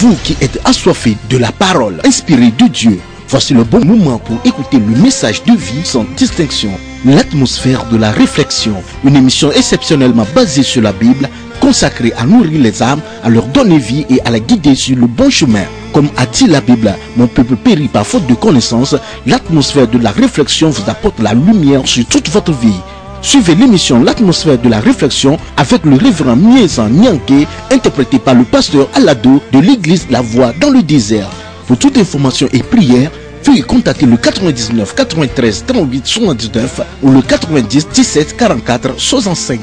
Vous qui êtes assoiffés de la parole inspirée de Dieu, voici le bon moment pour écouter le message de vie sans distinction. L'atmosphère de la réflexion, une émission exceptionnellement basée sur la Bible, consacrée à nourrir les âmes, à leur donner vie et à la guider sur le bon chemin. Comme a dit la Bible, mon peuple périt par faute de connaissance. L'atmosphère de la réflexion vous apporte la lumière sur toute votre vie. Suivez l'émission L'atmosphère de la réflexion avec le révérend Miezan Nyanké, interprété par le pasteur Alado de l'église La Voix dans le désert. Pour toute information et prière, veuillez contacter le 99 93 38 79 ou le 90 17 44 65.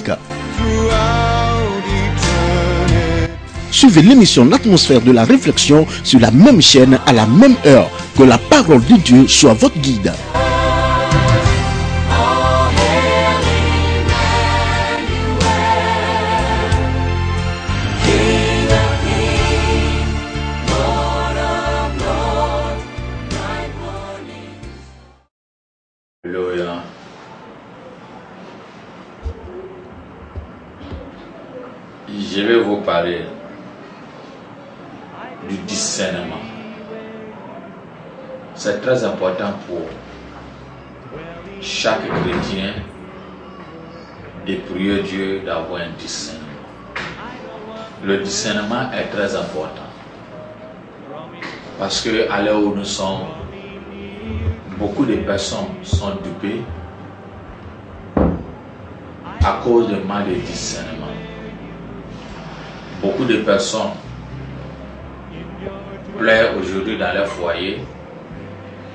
Suivez l'émission L'atmosphère de la réflexion sur la même chaîne à la même heure. Que la parole de Dieu soit votre guide. Alléluia. Je vais vous parler du discernement. C'est très important pour chaque chrétien de prier Dieu d'avoir un discernement. Le discernement est très important parce que à l'heure où nous sommes, beaucoup de personnes sont dupées à cause de manque de discernement. Beaucoup de personnes pleurent aujourd'hui dans leur foyer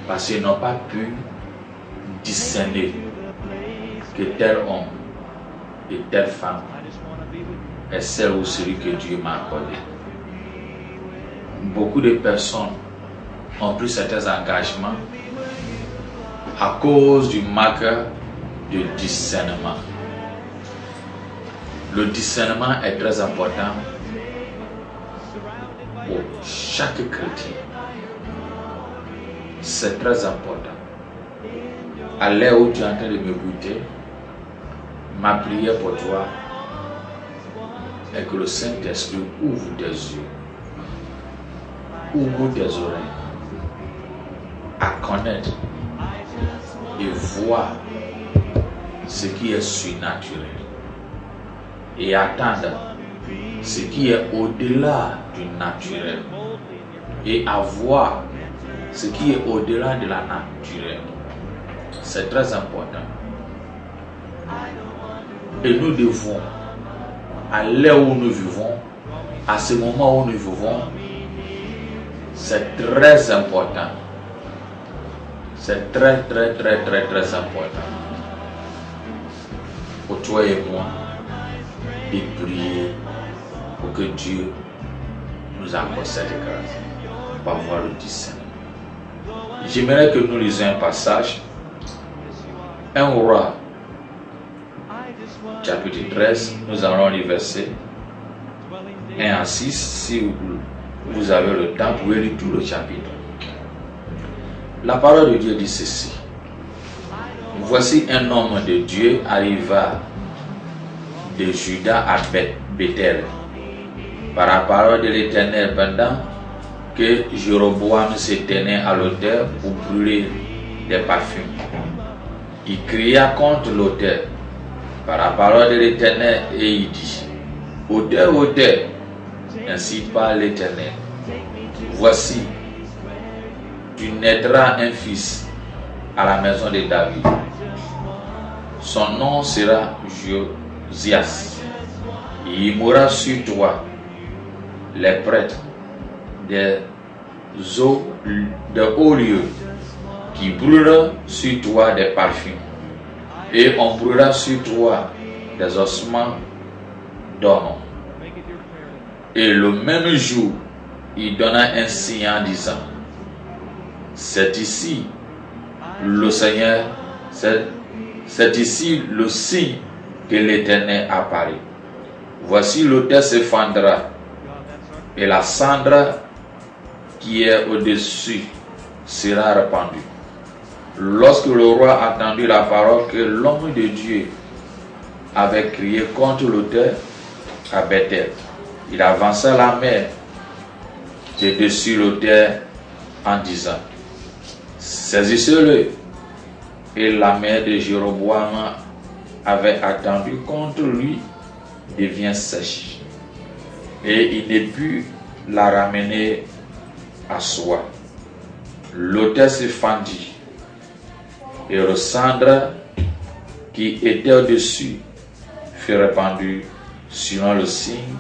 parce qu'ils n'ont pas pu discerner que tel homme et telle femme est celle ou celui que Dieu m'a accordé. Beaucoup de personnes ont pris certains engagements à cause du manque de discernement. Le discernement est très important pour chaque chrétien. C'est très important. À l'heure où tu es en train de m'écouter, ma prière pour toi est que le Saint-Esprit ouvre tes yeux, ouvre tes oreilles à connaître et voir ce qui est surnaturel et attendre ce qui est au-delà du naturel et à voir ce qui est au-delà de la naturelle. C'est très important. Et nous devons, à l'heure où nous vivons, à ce moment où nous vivons, c'est très important. C'est très important pour toi et moi de prier pour que Dieu nous accorde cette grâce pour avoir le discernement. J'aimerais que nous lisions un passage, 1 Roi, chapitre 13, nous allons lire versets 1 à 6. Si vous avez le temps, vous pouvez lire tout le chapitre. La parole de Dieu dit ceci. Voici un homme de Dieu arriva de Juda à Bethel par la parole de l'Éternel pendant que Jéroboam se tenait à l'autel pour brûler des parfums. Il cria contre l'autel par la parole de l'Éternel et il dit: Autel, autel, ainsi parle l'Éternel. Voici, tu naîtras un fils à la maison de David. Son nom sera Josias. Il mourra sur toi les prêtres des hauts lieux qui brûleront sur toi des parfums. Et on brûlera sur toi des ossements d'homme. Et le même jour, il donna un signe en disant: C'est ici le Seigneur, c'est ici le signe que l'Éternel apparaît. Voici l'autel se fendra et la cendre qui est au-dessus sera répandue. Lorsque le roi a entendu la parole que l'homme de Dieu avait crié contre l'autel à Bethel, il avança la main de dessus l'autel en disant, saisissez-le. Et la main de Jéroboam avait attendu contre lui devient sèche. Et il ne put la ramener à soi. L'autel se fendit. Et le cendre qui était au-dessus fut répandu selon le signe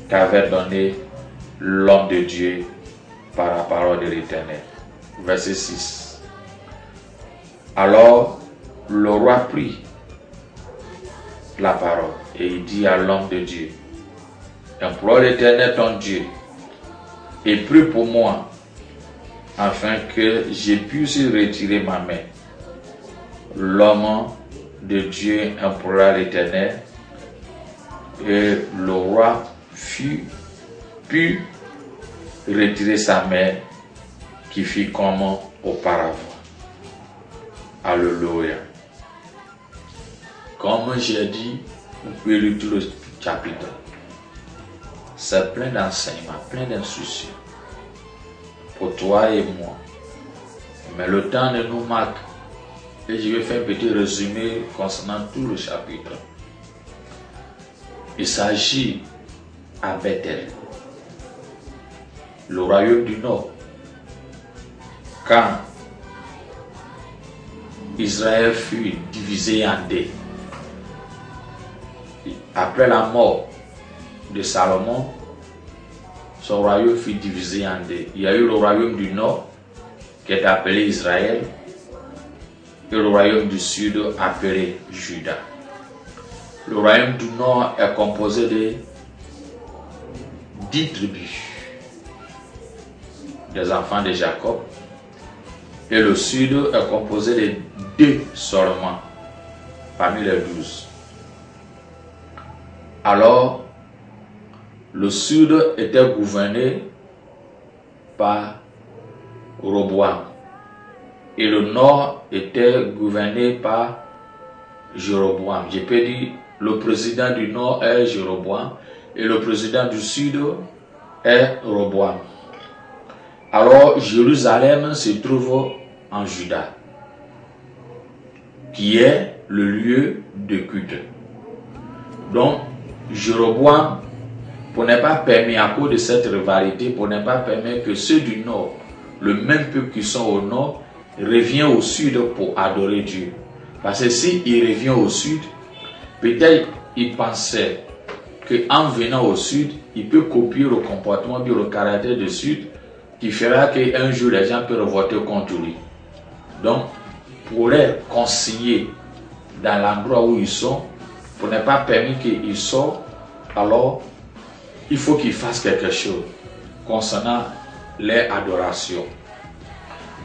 qu'avait donné l'homme de Dieu par la parole de l'Éternel. Verset 6. Alors le roi prit la parole et il dit à l'homme de Dieu, implore l'Éternel ton Dieu et prie pour moi afin que je puisse retirer ma main. L'homme de Dieu implora l'Éternel et le roi put retirer sa main qui fit comme auparavant. Alléluia. Comme j'ai dit, vous pouvez lire tout le chapitre. C'est plein d'enseignements, plein d'instructions pour toi et moi. Mais le temps ne nous manque. Et je vais faire un petit résumé concernant tout le chapitre. Il s'agit à Bethel, le royaume du Nord. Quand Israël fut divisé en deux, après la mort de Salomon, son royaume fut divisé en deux. Il y a eu le royaume du Nord qui est appelé Israël et le royaume du Sud appelé Juda. Le royaume du Nord est composé de 10 tribus des enfants de Jacob et le Sud est composé de 2 seulement parmi les 12. Alors, le Sud était gouverné par Roboam et le Nord était gouverné par Jéroboam. Je peux dire le président du Nord est Jéroboam et le président du Sud est Roboam. Alors Jérusalem se trouve en Juda, qui est le lieu de culte. Donc Jéroboam, pour ne pas permettre, à cause de cette rivalité, pour ne pas permettre que ceux du Nord, le même peuple qui sont au Nord, reviennent au Sud pour adorer Dieu. Parce que s'il revient au Sud, peut-être il pensait qu'en venant au Sud, il peut copier le comportement, le caractère du Sud, qui fera qu'un jour les gens peuvent voter contre lui. Donc, pour les consigner dans l'endroit où ils sont, pour ne pas permettre qu'ils sortent, alors il faut qu'ils fassent quelque chose concernant les adorations.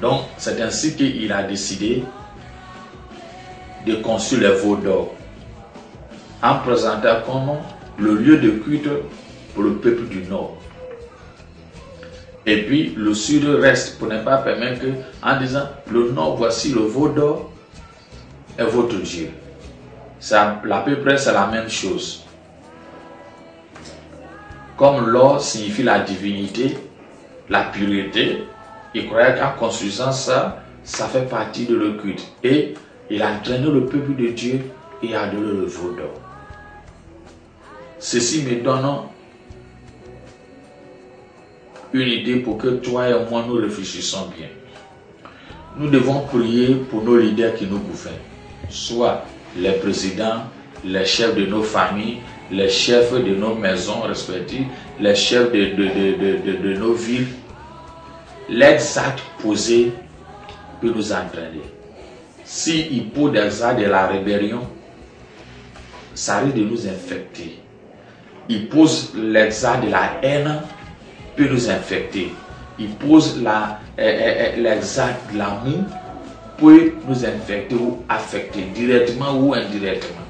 Donc, c'est ainsi qu'il a décidé de construire les veaux d'or en présentant comme le lieu de culte pour le peuple du Nord. Et puis le Sud reste pour ne pas permettre que, en disant le Nord, voici le veau d'or est votre Dieu. Ça, à peu près c'est la même chose. Comme l'or signifie la divinité, la pureté, il croyait qu'en construisant ça, ça fait partie de le culte. Et il a entraîné le peuple de Dieu et a donné le veau d'or. Ceci me donne une idée pour que toi et moi nous réfléchissons bien. Nous devons prier pour nos leaders qui nous gouvernent, soit les présidents, les chefs de nos familles, les chefs de nos maisons respectives, les chefs de nos villes. Les actes posés peut nous entraîner. S'ils posent des actes de la rébellion, ça risque de nous infecter. Ils posent les actes de la haine, peut nous infecter. Ils posent les actes de l'amour, peut nous infecter ou affecter, directement ou indirectement.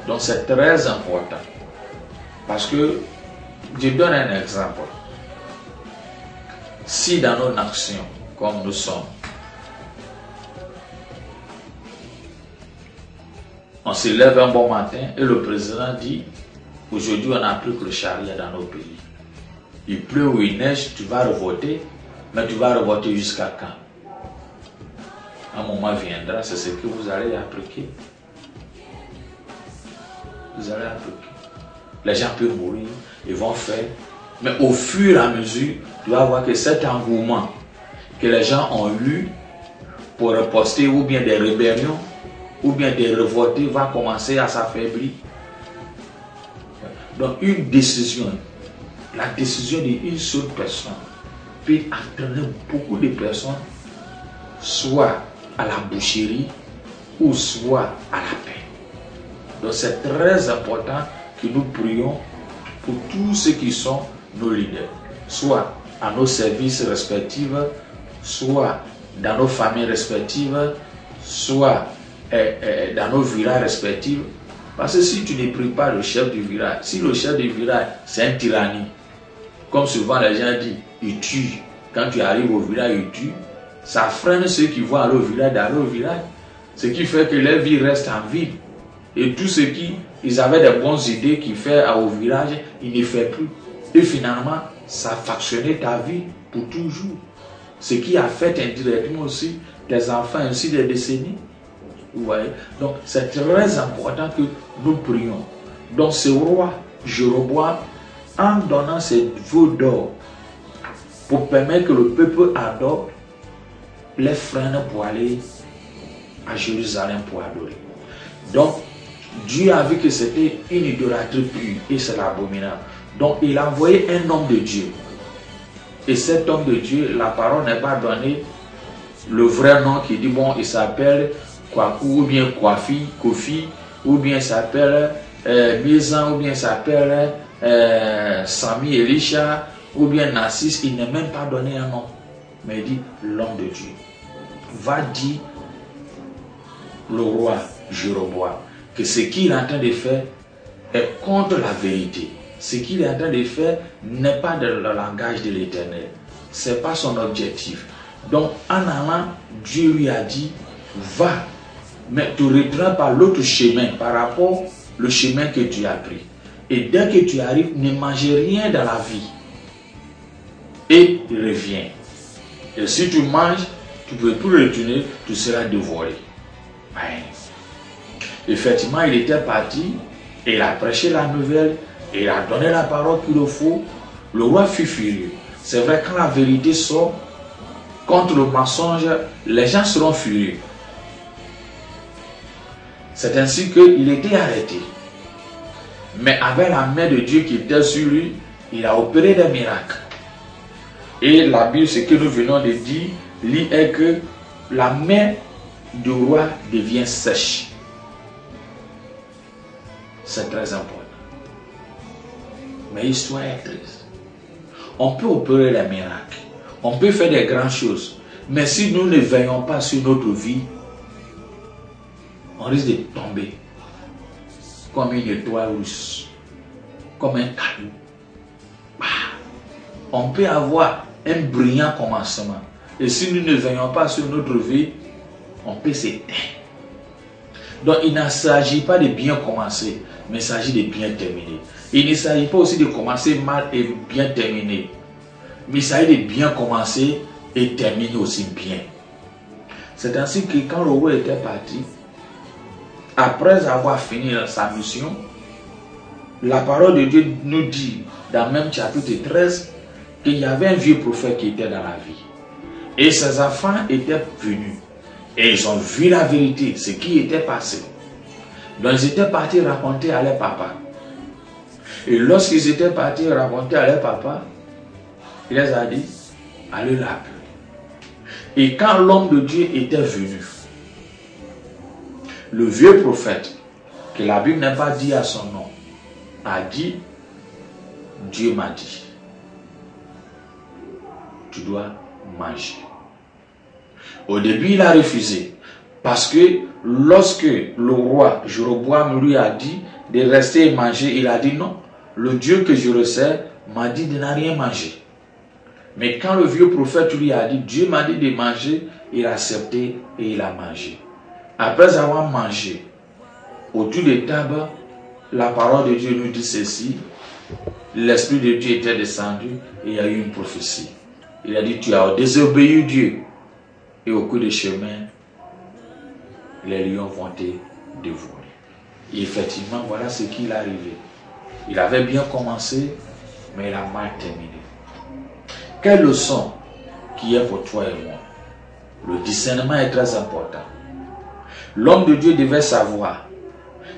Donc c'est très important. Parce que, je donne un exemple. Si dans nos nations, comme nous sommes, on se lève un bon matin et le président dit, aujourd'hui on applique le charia dans nos pays. il pleut ou il neige, tu vas revolter, mais tu vas revolter jusqu'à quand? Un moment viendra, c'est ce que vous allez appliquer. Vous allez appliquer. Les gens peuvent mourir, ils vont faire. Mais au fur et à mesure, tu vas voir que cet engouement que les gens ont eu pour riposter ou bien des rébellions, ou bien des révoltés va commencer à s'affaiblir. Donc une décision, la décision d'une seule personne peut entraîner beaucoup de personnes, soit à la boucherie ou soit à la paix. Donc c'est très important que nous prions pour tous ceux qui sont nos leaders, soit à nos services respectifs, soit dans nos familles respectives, soit dans nos villages respectifs. Parce que si tu ne pries pas le chef du village, si le chef du village c'est un tyrannie, comme souvent les gens disent, il tue. Quand tu arrives au village, il tue. Ça freine ceux qui vont aller au village d'aller au village. Ce qui fait que leur vie reste en ville. Et tous ceux qui ils avaient des bonnes idées qu'ils font au village, ils ne font plus. Et finalement, ça a factionné ta vie pour toujours. Ce qui a fait indirectement aussi tes enfants ainsi des décennies. Vous voyez? Donc c'est très important que nous prions. Donc ce roi Jéroboam, en donnant ses veaux d'or pour permettre que le peuple adore, les freine pour aller à Jérusalem pour adorer. Donc Dieu a vu que c'était une idolâtrie pure et c'est l'abominable. Donc il a envoyé un homme de Dieu. Et cet homme de Dieu, la parole n'est pas donnée le vrai nom qui dit bon, il s'appelle Kwaku, ou bien Kofi, ou bien il s'appelle Mizan, ou bien il s'appelle Sami Elisha, ou bien Narcisse. Il n'est même pas donné un nom, mais il dit l'homme de Dieu. Va dire le roi Jéroboam que ce qu'il est en train de faire est contre la vérité. Ce qu'il est en train de faire n'est pas dans le langage de l'Éternel. Ce n'est pas son objectif. Donc, en allant, Dieu lui a dit, va, mais tu retournes par l'autre chemin, par rapport au chemin que tu as pris. Et dès que tu arrives, ne mange rien dans la vie. Et reviens. Et si tu manges, tu ne peux plus retourner, tu seras dévoré. Effectivement, il était parti, et il a prêché la nouvelle, et il a donné la parole qu'il le faut. Le roi fut furieux. C'est vrai, quand la vérité sort contre le mensonge, les gens seront furieux. C'est ainsi qu'il était arrêté. Mais avec la main de Dieu qui était sur lui, il a opéré des miracles. Et la Bible, ce que nous venons de dire, est que la main du roi devient sèche. C'est très important. Mais l'histoire est triste. On peut opérer les miracles. On peut faire des grandes choses. Mais si nous ne veillons pas sur notre vie, on risque de tomber comme une étoile russe, comme un caillou. On peut avoir un brillant commencement. Et si nous ne veillons pas sur notre vie, on peut s'éteindre. Donc il ne s'agit pas de bien commencer, mais il s'agit de bien terminer. Il ne s'agit pas aussi de commencer mal et bien terminer. Mais il s'agit de bien commencer et terminer aussi bien. C'est ainsi que quand le roi était parti, après avoir fini sa mission, la parole de Dieu nous dit dans le même chapitre 13 qu'il y avait un vieux prophète qui était dans la vie. Et ses enfants étaient venus. Et ils ont vu la vérité, ce qui était passé. Donc ils étaient partis raconter à leur papa. Et lorsqu'ils étaient partis raconter à leur papa, il les a dit, allez l'appeler. Et quand l'homme de Dieu était venu, le vieux prophète, que la Bible n'a pas dit à son nom, a dit, Dieu m'a dit, tu dois manger. Au début, il a refusé. Parce que lorsque le roi Jéroboam lui a dit de rester et manger, il a dit non. Le Dieu que je resserre m'a dit de ne rien manger. Mais quand le vieux prophète lui a dit, Dieu m'a dit de manger, il a accepté et il a mangé. Après avoir mangé, autour de table, la parole de Dieu nous dit ceci. l'Esprit de Dieu était descendu et il y a eu une prophétie. Il a dit, tu as désobéi Dieu. Et au cours du chemin, les lions vont te dévorer. Et effectivement, voilà ce qui est arrivé. Il avait bien commencé, mais il a mal terminé. Quelle leçon qui est pour toi et moi? Le discernement est très important. L'homme de Dieu devait savoir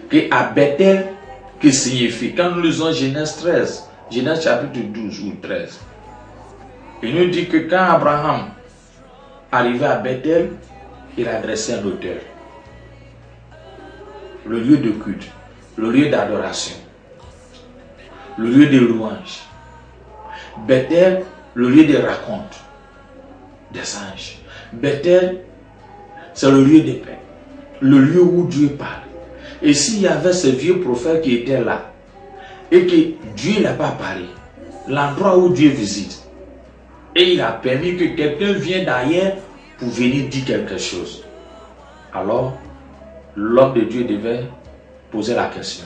qu'à Bethel, que signifie, quand nous lisons Genèse 13, Genèse chapitre 12 ou 13, il nous dit que quand Abraham arrivait à Bethel, il adressait un autel. Le lieu de culte, le lieu d'adoration, le lieu de louange. Bethel, le lieu de raconte des anges. Bethel, c'est le lieu de paix, le lieu où Dieu parle. Et s'il y avait ce vieux prophète qui était là, et que Dieu n'a pas parlé, l'endroit où Dieu visite, et il a permis que quelqu'un vienne d'ailleurs pour venir dire quelque chose, alors l'homme de Dieu devait poser la question.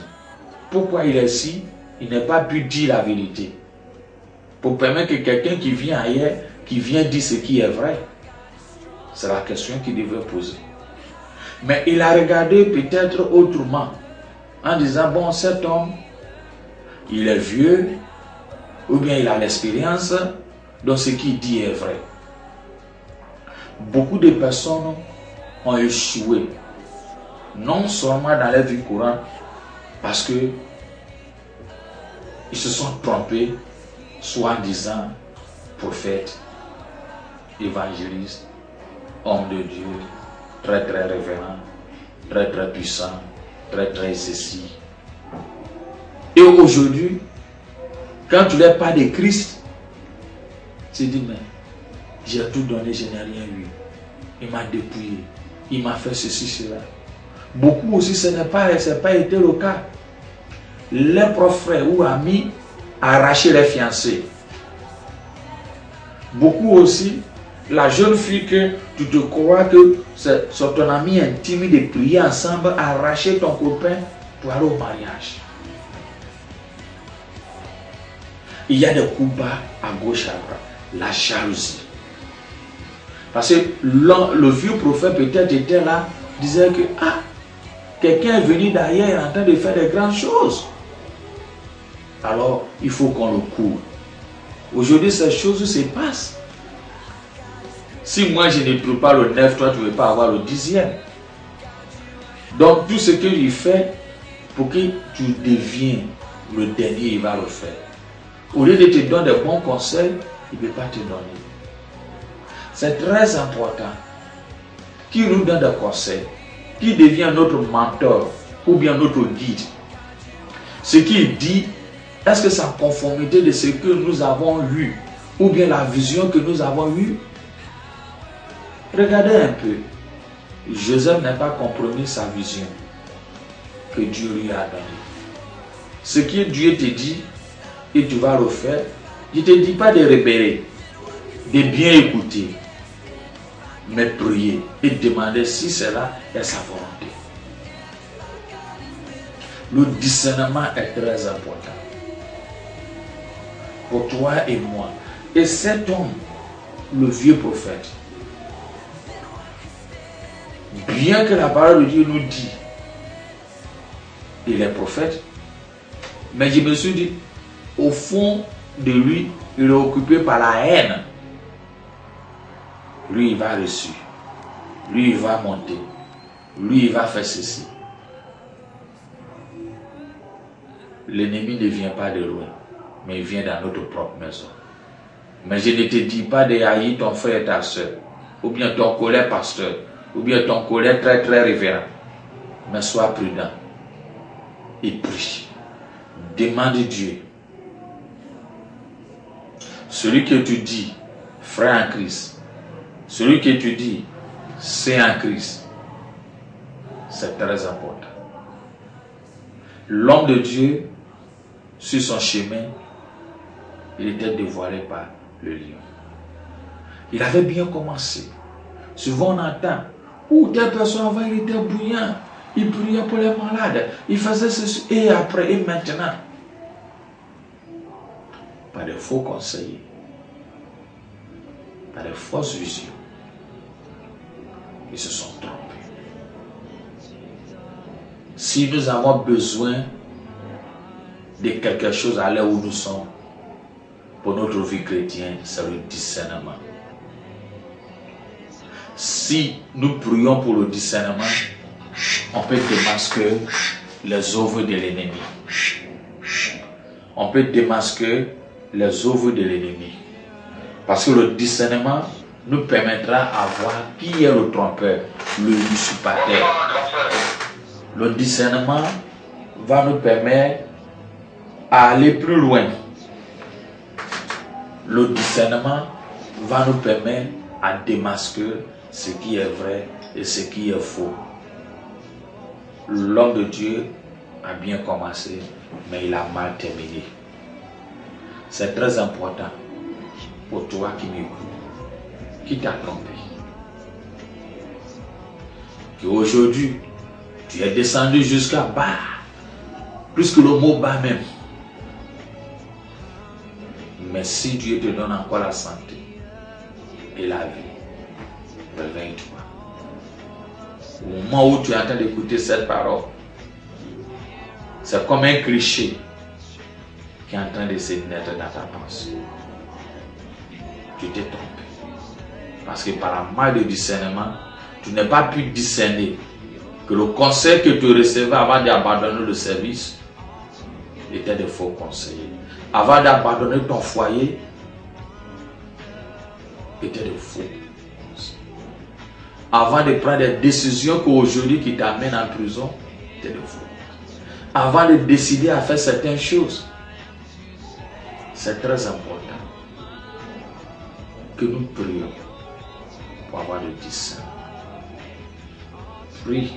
Pourquoi il est ici? Il n'a pas pu dire la vérité. Pour permettre que quelqu'un qui vient ailleurs, qui vient dire ce qui est vrai. C'est la question qu'il devait poser. Mais il a regardé peut-être autrement, en disant, bon, cet homme, il est vieux, ou bien il a l'expérience, donc ce qu'il dit est vrai. Beaucoup de personnes ont échoué, non seulement dans leur vie courante, parce que ils se sont trompés, soit en disant prophète, évangéliste, homme de Dieu, très très révérend, très très puissant, très très ceci. Et aujourd'hui, quand tu n'es pas de Christ, tu dis, mais j'ai tout donné, je n'ai rien eu. Il m'a dépouillé, il m'a fait ceci, cela. Beaucoup aussi, ce n'a pas été le cas. Les propres frères ou amis arrachaient les fiancés. Beaucoup aussi, la jeune fille que tu te crois que c'est ton ami intime de prier ensemble, arracher ton copain pour aller au mariage. Il y a des coups bas à gauche, à droite. La jalousie. Parce que le vieux prophète peut-être était là, disait que quelqu'un est venu d'ailleurs en train de faire des grandes choses. Alors, il faut qu'on le court. Aujourd'hui, ces choses se passent. Si moi je ne trouve pas le 9, toi tu ne veux pas avoir le 10e. Donc tout ce qu'il fait pour que tu deviennes le dernier, il va le faire. Au lieu de te donner des bons conseils, il ne peut pas te donner. C'est très important qu'il nous donne des conseils, qu'il devienne notre mentor ou bien notre guide. Ce qu'il dit, est-ce que c'est en conformité de ce que nous avons eu ou bien la vision que nous avons eue? Regardez un peu. Joseph n'a pas compromis sa vision que Dieu lui a donnée. Ce que Dieu te dit et tu vas le faire, je ne te dis pas de repérer, de bien écouter, mais prier et demander si cela est sa volonté. Le discernement est très important pour toi et moi. Et cet homme, le vieux prophète, bien que la parole de Dieu nous dit, il est prophète, mais je me suis dit, au fond de lui, il est occupé par la haine. Lui, il va reçu. Lui, il va monter. Lui, il va faire ceci. L'ennemi ne vient pas de loin, mais il vient dans notre propre maison. Mais je ne te dis pas de haïr ton frère et ta soeur, ou bien ton collègue pasteur, ou bien ton collègue très très révérend. Mais sois prudent et prie. Demande Dieu. Celui que tu dis, frère en Christ, celui que tu dis, c'est en Christ, c'est très important. L'homme de Dieu, sur son chemin, il était dévoilé par le lion. Il avait bien commencé. Souvent on entend, telle personne avant il était bouillant, il priait pour les malades, il faisait ceci, et après, et maintenant. par des faux conseillers, par des fausses visions. Ils se sont trompés. Si nous avons besoin de quelque chose à l'heure où nous sommes, pour notre vie chrétienne, c'est le discernement. Si nous prions pour le discernement, on peut démasquer les œuvres de l'ennemi. On peut démasquer les œuvres de l'ennemi. Parce que le discernement nous permettra de voir qui est le trompeur, le usurpateur. Le discernement va nous permettre d'aller plus loin. Le discernement va nous permettre de démasquer ce qui est vrai et ce qui est faux. L'homme de Dieu a bien commencé, mais il a mal terminé. C'est très important pour toi qui m'écoutes, qui t'a trompé. Qu'aujourd'hui, tu es descendu jusqu'à bas, plus que le mot bas même. Mais si Dieu te donne encore la santé et la vie, réveille-toi. Au moment où tu es en train d'écouter cette parole, c'est comme un cliché qui est en train de se naître dans ta pensée. Tu t'es trompé. Parce que par la main de discernement, tu n'as pas pu discerner que le conseil que tu recevais avant d'abandonner le service était de faux conseillers. Avant d'abandonner ton foyer, était de faux. Avant de prendre des décisions qu'aujourd'hui qui t'amènent en prison, était de faux. Avant de décider à faire certaines choses, c'est très important que nous prions pour avoir le discernement. Prie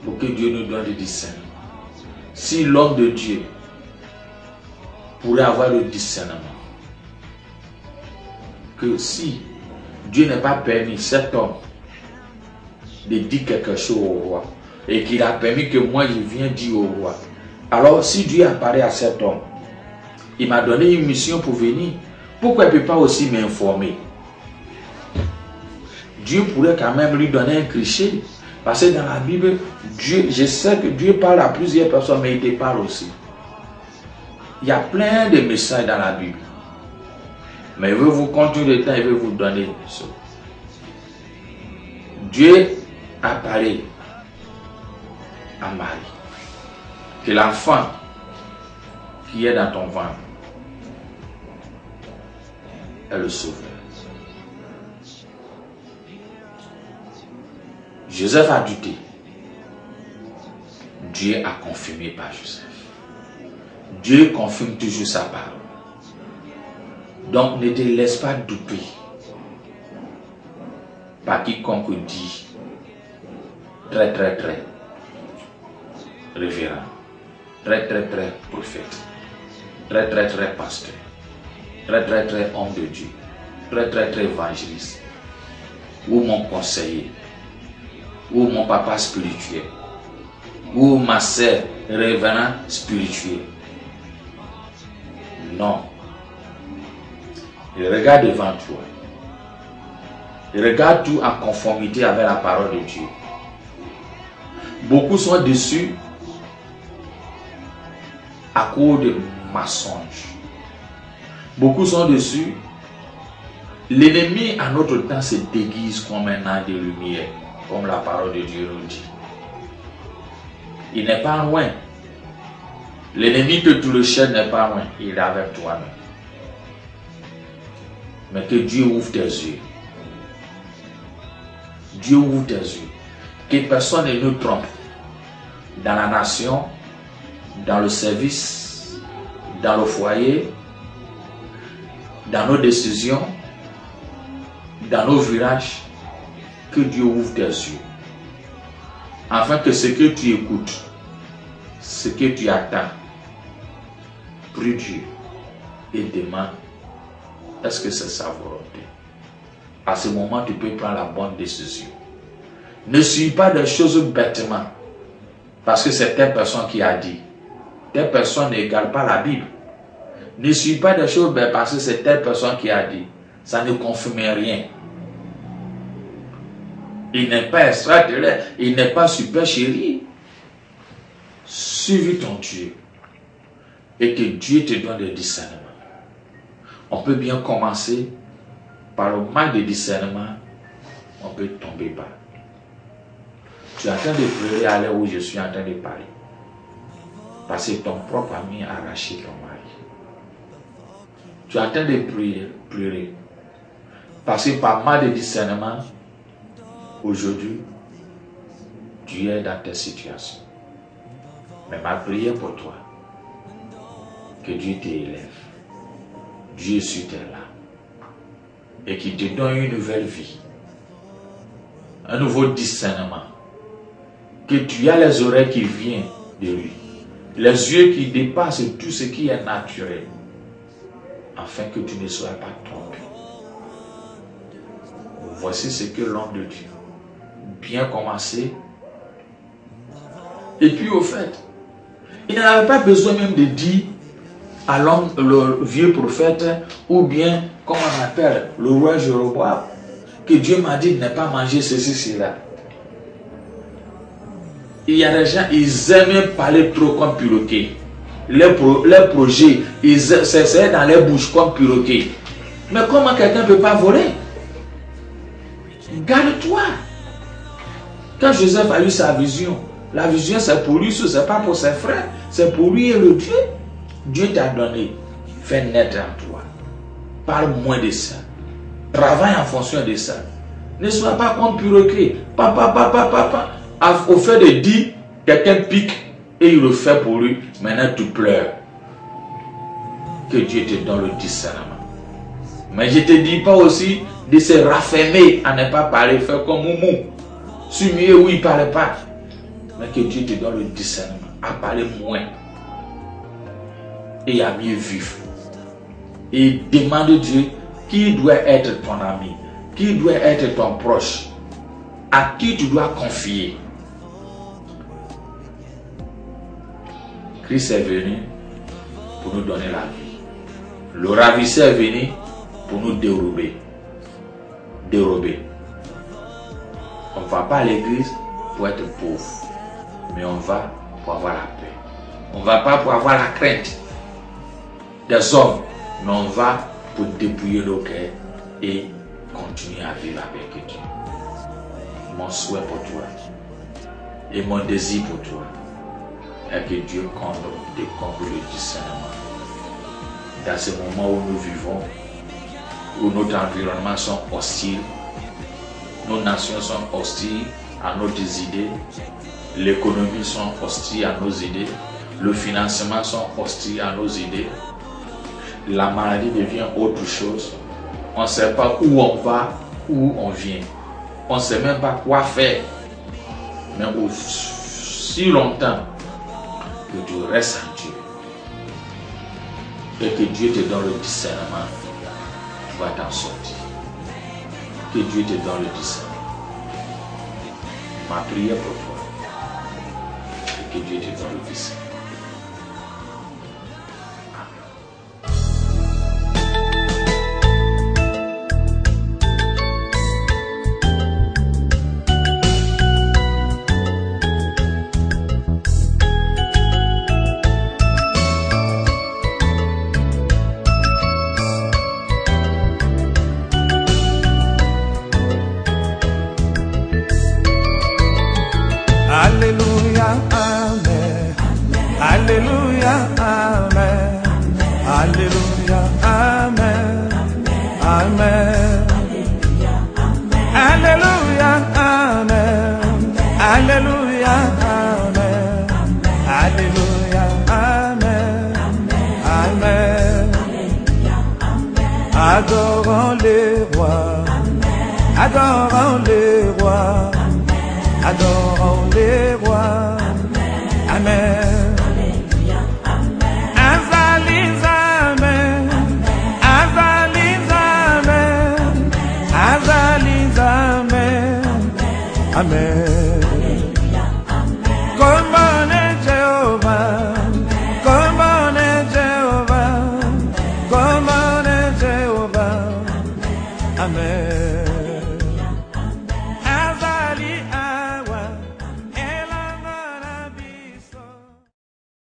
pour que Dieu nous donne le discernement. Si l'homme de Dieu pourrait avoir le discernement, que si Dieu n'a pas permis cet homme de dire quelque chose au roi et qu'il a permis que moi je viens dire au roi, alors si Dieu apparaît à cet homme, il m'a donné une mission pour venir, pourquoi il ne peut pas aussi m'informer? Dieu pourrait quand même lui donner un cliché, parce que dans la Bible, Dieu, je sais que Dieu parle à plusieurs personnes, mais il te parle aussi. Il y a plein de messages dans la Bible. Mais il veut vous continuer le temps, il veut vous donner ça. Dieu apparaît à Marie. Que l'enfant qui est dans ton ventre est le sauveur. Joseph a douté. Dieu a confirmé par Joseph. Dieu confirme toujours sa parole. Donc ne te laisse pas douter par quiconque dit très révérend, très prophète, très pasteur, très homme de Dieu, très évangéliste, ou mon conseiller, ou mon papa spirituel, ou ma sœur révérend spirituel. Non. Il regarde devant toi. Il regarde tout en conformité avec la parole de Dieu. Beaucoup sont déçus à cause de mensonges. Beaucoup sont déçus. L'ennemi à notre temps se déguise comme un ange de lumière, comme la parole de Dieu nous dit. Il n'est pas loin. L'ennemi que tu le cherches n'est pas loin. Il est avec toi-même. Mais que Dieu ouvre tes yeux. Dieu ouvre tes yeux. Que personne ne nous trompe. Dans la nation, dans le service, dans le foyer, dans nos décisions, dans nos virages. Que Dieu ouvre tes yeux. Afin que ce que tu écoutes, ce que tu attends, prie Dieu et demande, est-ce que c'est sa volonté? À ce moment, tu peux prendre la bonne décision. Ne suis pas des choses bêtement, parce que c'est telle personne qui a dit. Telle personne n'égale pas la Bible. Ne suis pas des choses parce que c'est telle personne qui a dit. Ça ne confirme rien. Il n'est pas extraterrestre, il n'est pas super chéri. Suivis ton Dieu et que Dieu te donne le discernement. On peut bien commencer par le manque de discernement, on peut tomber bas. Tu es en train de pleurer à l'heure où je suis en train de parler. Parce que ton propre ami a arraché ton mari. Tu es en train de pleurer. Parce que par manque de discernement, aujourd'hui, tu es dans ta situation. Mais ma prière pour toi, que Dieu t'élève. Dieu sur tes larmes. Et qu'il te donne une nouvelle vie. Un nouveau discernement. Que tu as les oreilles qui viennent de lui. Les yeux qui dépassent tout ce qui est naturel. Afin que tu ne sois pas trompé. Voici ce que l'homme de Dieu bien commencé. Et puis au fait, il n'avait pas besoin même de dire à l'homme, le vieux prophète, ou bien, comme on appelle, le roi Jéroboam, que Dieu m'a dit de ne pas manger ceci, cela. Il y a des gens, ils aiment parler trop comme perroquet. Les projets, c'est dans les bouches comme perroquet. Mais comment quelqu'un ne peut pas voler? Garde-toi. Quand Joseph a eu sa vision, la vision c'est pour lui, ce n'est pas pour ses frères, c'est pour lui et le Dieu. Dieu t'a donné. Fais naître en toi. Parle moins de ça. Travaille en fonction de ça. Ne sois pas comme perroquet. Papa. Au fait de dire, quelqu'un pique et il le fait pour lui. Maintenant tu pleures. Que Dieu te donne le discernement. Mais je ne te dis pas aussi de se raffermer à ne pas parler, faire comme Moumou. Sur mieux où il ne parle pas. Mais que Dieu te donne le discernement. À parler moins. Et à mieux vivre. Et demande Dieu qui doit être ton ami, qui doit être ton proche, à qui tu dois confier. Christ est venu pour nous donner la vie. Le ravisseur est venu pour nous dérober. On ne va pas à l'église pour être pauvre, mais on va pour avoir la paix. On ne va pas pour avoir la crainte des hommes, mais on va pour dépouiller nos cœurs et continuer à vivre avec Dieu. Mon souhait pour toi et mon désir pour toi est que Dieu te comble le discernement. Dans ce moment où nous vivons, où notre environnement sont hostiles, nos nations sont hostiles à nos idées, l'économie sont hostiles à nos idées, le financement sont hostiles à nos idées, la maladie devient autre chose. On ne sait pas où on va, où on vient. On ne sait même pas quoi faire. Mais aussi longtemps que tu restes en Dieu et que Dieu te donne le discernement, tu vas t'en sortir. Que Dieu te donne le discernement. Ma prière pour toi, c'est que Dieu te donne le discernement. Adorons les rois, adorons les rois, adorons les rois, amen. Azalis, amen, azalis, amen, azalis, amen, amen.